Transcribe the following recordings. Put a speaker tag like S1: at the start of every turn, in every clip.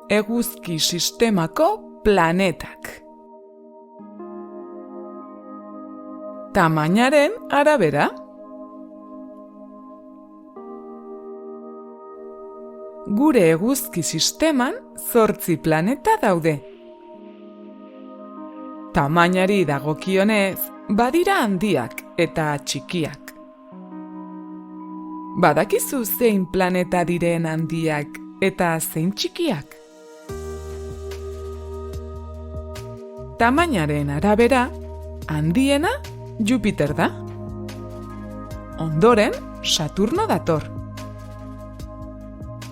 S1: eguzki sistemako planetak. Tamainaren arabera, gure eguzki sisteman 8 planeta daude. Tamainari dagokionez, badira handiak eta txikiak. Badakizu zein planeta diren handiak eta zein txikiak? Tamainaren arabera, handiena Jupiter da. Ondoren, Saturno dator.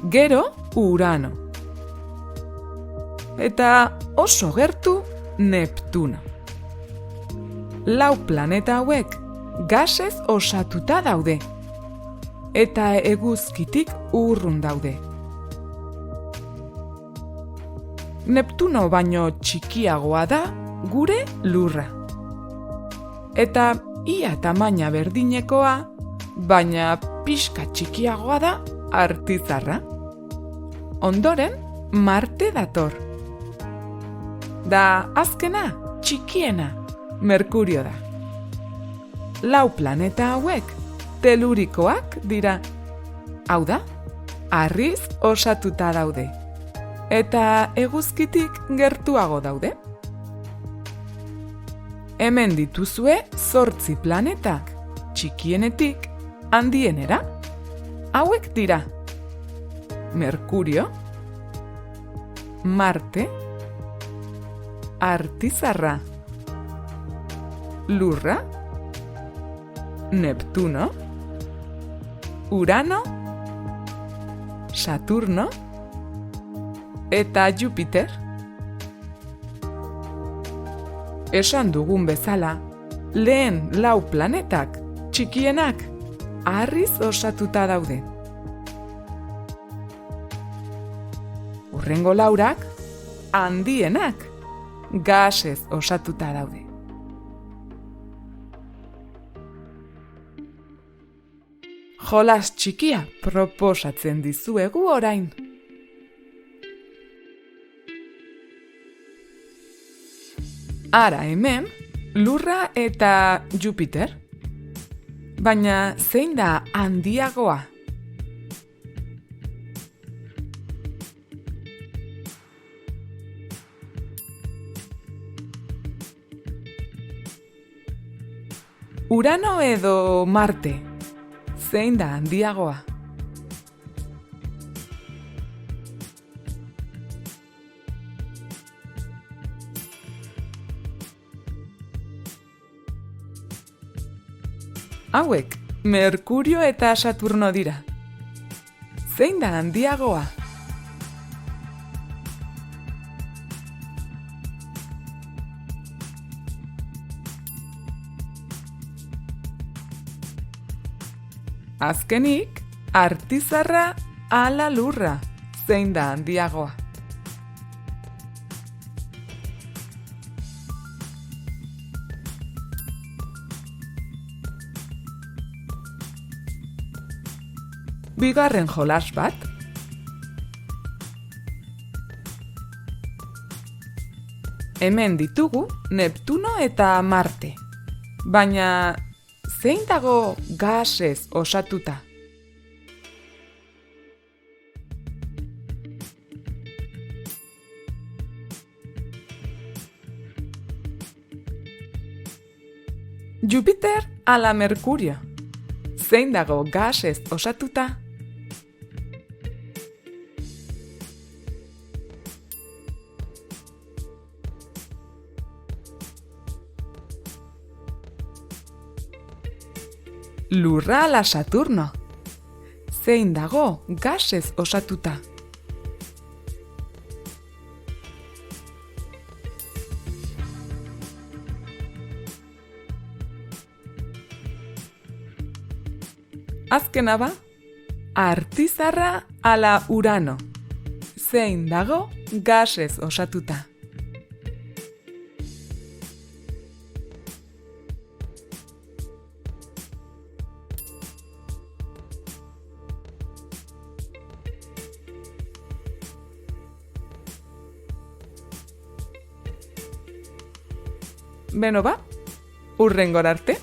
S1: Gero, Urano. Eta oso gertu, Neptuno. 4 planeta hauek gasez osatuta daude. Eta eguzkitik urrun daude. Neptuno baino txikiagoa da gure Lurra. Eta ia tamaina berdinekoa, baina pixka txikiagoa da Artizarra. Ondoren, Marte dator. Da azkena, txikiena, Merkurio da. 4 planeta hauek telurikoak dira. Hau da, harriz osatuta daude. Eta eguzkitik gertuago daude. Hemen dituzue 8 planetak, txikienetik handienera. Hauek dira: Merkurio, Marte, Artizarra, Lurra, Neptuno, Urano, Saturno eta Jupiter. Esan dugun bezala, lehen 4 planetak, txikienak, harriz osatuta daude. Hurrengo 4ak, handienak, gasez osatuta daude. Jolas txikia proposatzen dizuegu orain. Ara hemen, Lurra eta Jupiter. Baina zein da handiagoa? Urano edo Marte? Zein da handiagoa? Hauek, Merkurio eta Saturno dira. Zein da handiagoa? Azkenik, Artizarra ala Lurra. Zein da handiagoa? Bigarren jolas bat. Hemen ditugu Neptuno eta Marte. Baina zein dago gasez osatuta? Jupiter ala Merkurio? Zein dago gasez osatuta? Lurra ala Saturno? Zein dago gasez osatuta? Azkena ba, Artizarra ala Urano? Zein dago gasez osatuta? Beno ba, urrengor arte.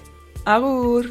S1: Agur!